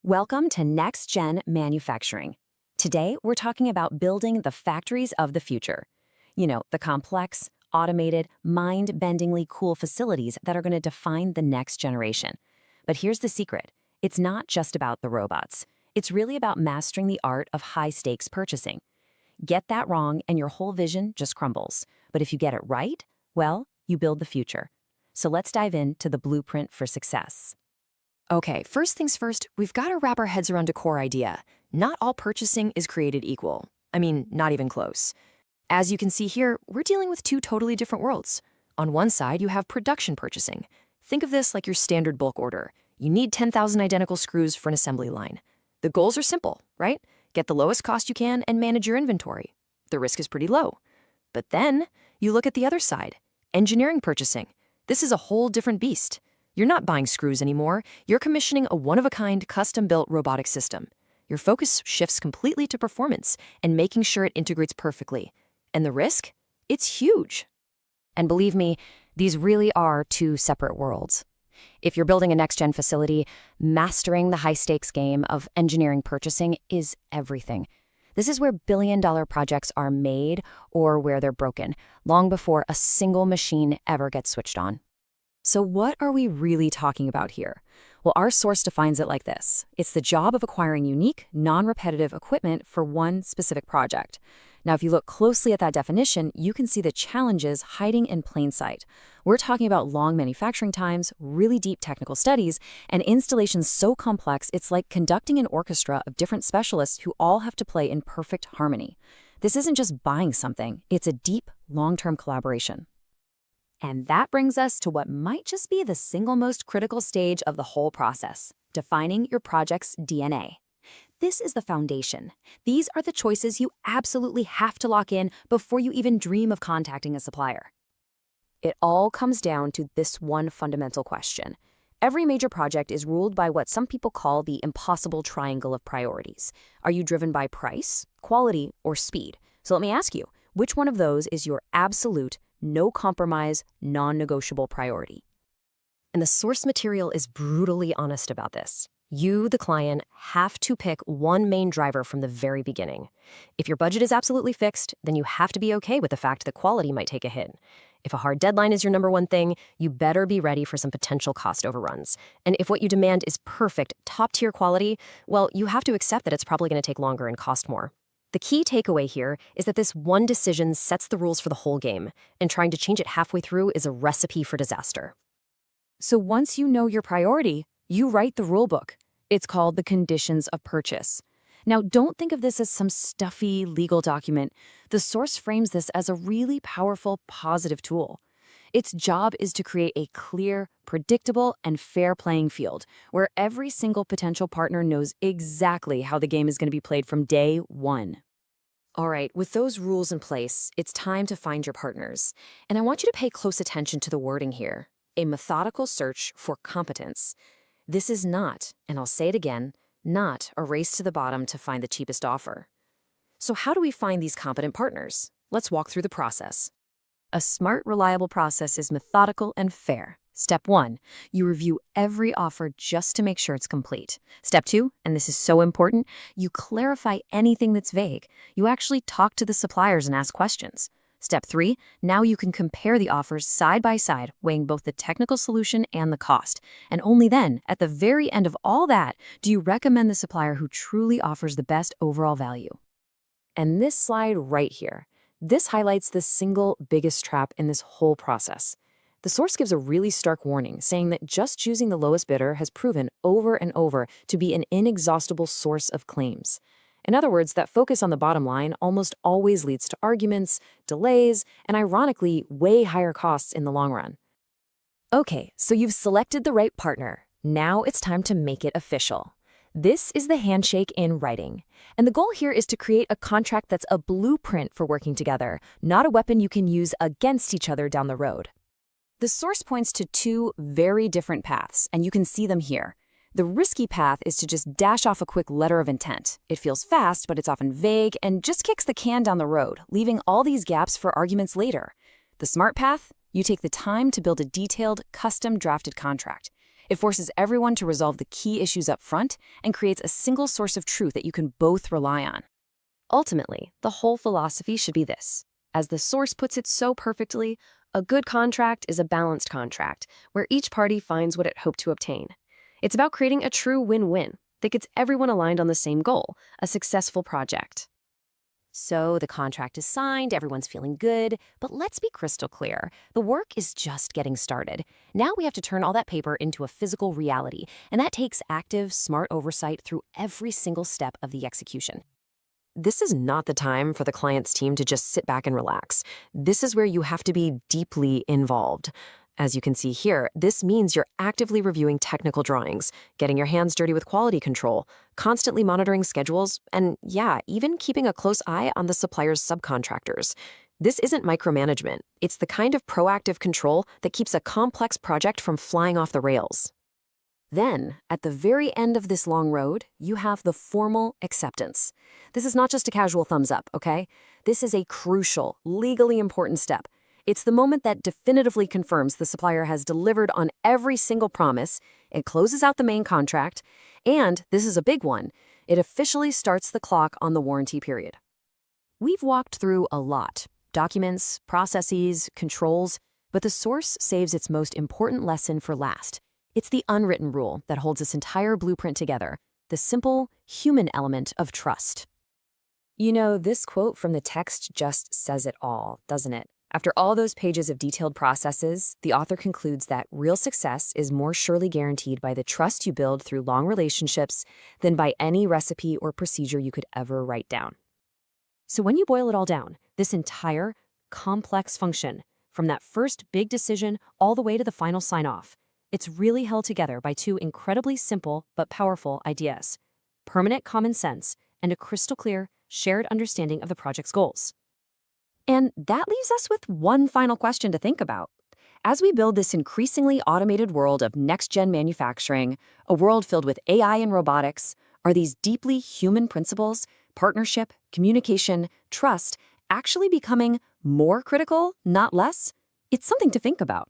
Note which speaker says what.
Speaker 1: Welcome to Next Gen Manufacturing. Today, we're talking about building the factories of the future. You know, the complex, automated, mind-bendingly cool facilities that are going to define the next generation. But here's the secret. It's not just about the robots. It's really about mastering the art of high-stakes purchasing. Get that wrong and your whole vision just crumbles. But if you get it right, well, you build the future. So let's dive into the blueprint for success.
Speaker 2: Okay, first things first, we've got to wrap our heads around a core idea. Not all purchasing is created equal. I mean, not even close. As you can see here, we're dealing with two totally different worlds. On one side, you have production purchasing. Think of this like your standard bulk order. You need 10,000 identical screws for an assembly line. The goals are simple, right? Get the lowest cost you can and manage your inventory. The risk is pretty low. But then, you look at the other side, engineering purchasing. This is a whole different beast. You're not buying screws anymore. You're commissioning a one-of-a-kind, custom-built robotic system. Your focus shifts completely to performance and making sure it integrates perfectly. And the risk? It's huge. And believe me, these really are two separate worlds. If you're building a next-gen facility, mastering the high-stakes game of engineering purchasing is everything. This is where billion-dollar projects are made or where they're broken, long before a single machine ever gets switched on.
Speaker 1: So what are we really talking about here? Well, our source defines it like this. It's the job of acquiring unique, non-repetitive equipment for one specific project. Now, if you look closely at that definition, you can see the challenges hiding in plain sight. We're talking about long manufacturing times, really deep technical studies, and installations so complex it's like conducting an orchestra of different specialists who all have to play in perfect harmony. This isn't just buying something, it's a deep, long-term collaboration. And that brings us to what might just be the single most critical stage of the whole process, defining your project's DNA. This is the foundation. These are the choices you absolutely have to lock in before you even dream of contacting a supplier. It all comes down to this one fundamental question. Every major project is ruled by what some people call the impossible triangle of priorities. Are you driven by price, quality, or speed? So let me ask you, which one of those is your absolute, no compromise, non-negotiable priority?
Speaker 2: And the source material is brutally honest about this. You, the client, have to pick one main driver from the very beginning. If your budget is absolutely fixed, then you have to be okay with the fact that quality might take a hit. If a hard deadline is your number one thing, you better be ready for some potential cost overruns. And if what you demand is perfect, top-tier quality, well, you have to accept that it's probably going to take longer and cost more. The key takeaway here is that this one decision sets the rules for the whole game, and trying to change it halfway through is a recipe for disaster.
Speaker 1: So once you know your priority, you write the rulebook. It's called the Conditions of Purchase. Now, don't think of this as some stuffy legal document. The source frames this as a really powerful, positive tool. Its job is to create a clear, predictable, and fair playing field where every single potential partner knows exactly how the game is going to be played from day one.
Speaker 2: All right, with those rules in place, it's time to find your partners. And I want you to pay close attention to the wording here. A methodical search for competence. This is not, and I'll say it again, not a race to the bottom to find the cheapest offer. So how do we find these competent partners? Let's walk through the process.
Speaker 1: A smart, reliable process is methodical and fair. Step 1, you review every offer just to make sure it's complete. Step 2, and this is so important, you clarify anything that's vague. You actually talk to the suppliers and ask questions. Step 3, now you can compare the offers side by side, weighing both the technical solution and the cost. And only then, at the very end of all that, do you recommend the supplier who truly offers the best overall value. And this slide right here, this highlights the single biggest trap in this whole process. The source gives a really stark warning, saying that just choosing the lowest bidder has proven over and over to be an inexhaustible source of claims. In other words, that focus on the bottom line almost always leads to arguments, delays, and ironically, way higher costs in the long run. Okay, so you've selected the right partner. Now it's time to make it official. This is the handshake in writing. And the goal here is to create a contract that's a blueprint for working together, not a weapon you can use against each other down the road. The source points to two very different paths, and you can see them here. The risky path is to just dash off a quick letter of intent. It feels fast, but it's often vague and just kicks the can down the road, leaving all these gaps for arguments later. The smart path? You take the time to build a detailed, custom-drafted contract. It forces everyone to resolve the key issues up front and creates a single source of truth that you can both rely on.
Speaker 3: Ultimately, the whole philosophy should be this. As the source puts it so perfectly, a good contract is a balanced contract where each party finds what it hoped to obtain. It's about creating a true win-win that gets everyone aligned on the same goal, a successful project.
Speaker 2: So the contract is signed, everyone's feeling good, but let's be crystal clear. The work is just getting started. Now we have to turn all that paper into a physical reality, and that takes active, smart oversight through every single step of the execution. This is not the time for the client's team to just sit back and relax. This is where you have to be deeply involved. As you can see here, this means you're actively reviewing technical drawings, getting your hands dirty with quality control, constantly monitoring schedules, and yeah, even keeping a close eye on the supplier's subcontractors. This isn't micromanagement. It's the kind of proactive control that keeps a complex project from flying off the rails.
Speaker 1: Then, at the very end of this long road, you have the formal acceptance. This is not just a casual thumbs up, okay? This is a crucial, legally important step. It's the moment that definitively confirms the supplier has delivered on every single promise, it closes out the main contract, and, this is a big one, it officially starts the clock on the warranty period. We've walked through a lot: documents, processes, controls, but the source saves its most important lesson for last. It's the unwritten rule that holds this entire blueprint together, the simple, human element of trust. You know, this quote from the text just says it all, doesn't it? After all those pages of detailed processes, the author concludes that real success is more surely guaranteed by the trust you build through long relationships than by any recipe or procedure you could ever write down. So when you boil it all down, this entire complex function, from that first big decision all the way to the final sign-off, it's really held together by two incredibly simple but powerful ideas: permanent common sense and a crystal clear, shared understanding of the project's goals. And that leaves us with one final question to think about. As we build this increasingly automated world of next-gen manufacturing, a world filled with AI and robotics, are these deeply human principles, partnership, communication, trust, actually becoming more critical, not less? It's something to think about.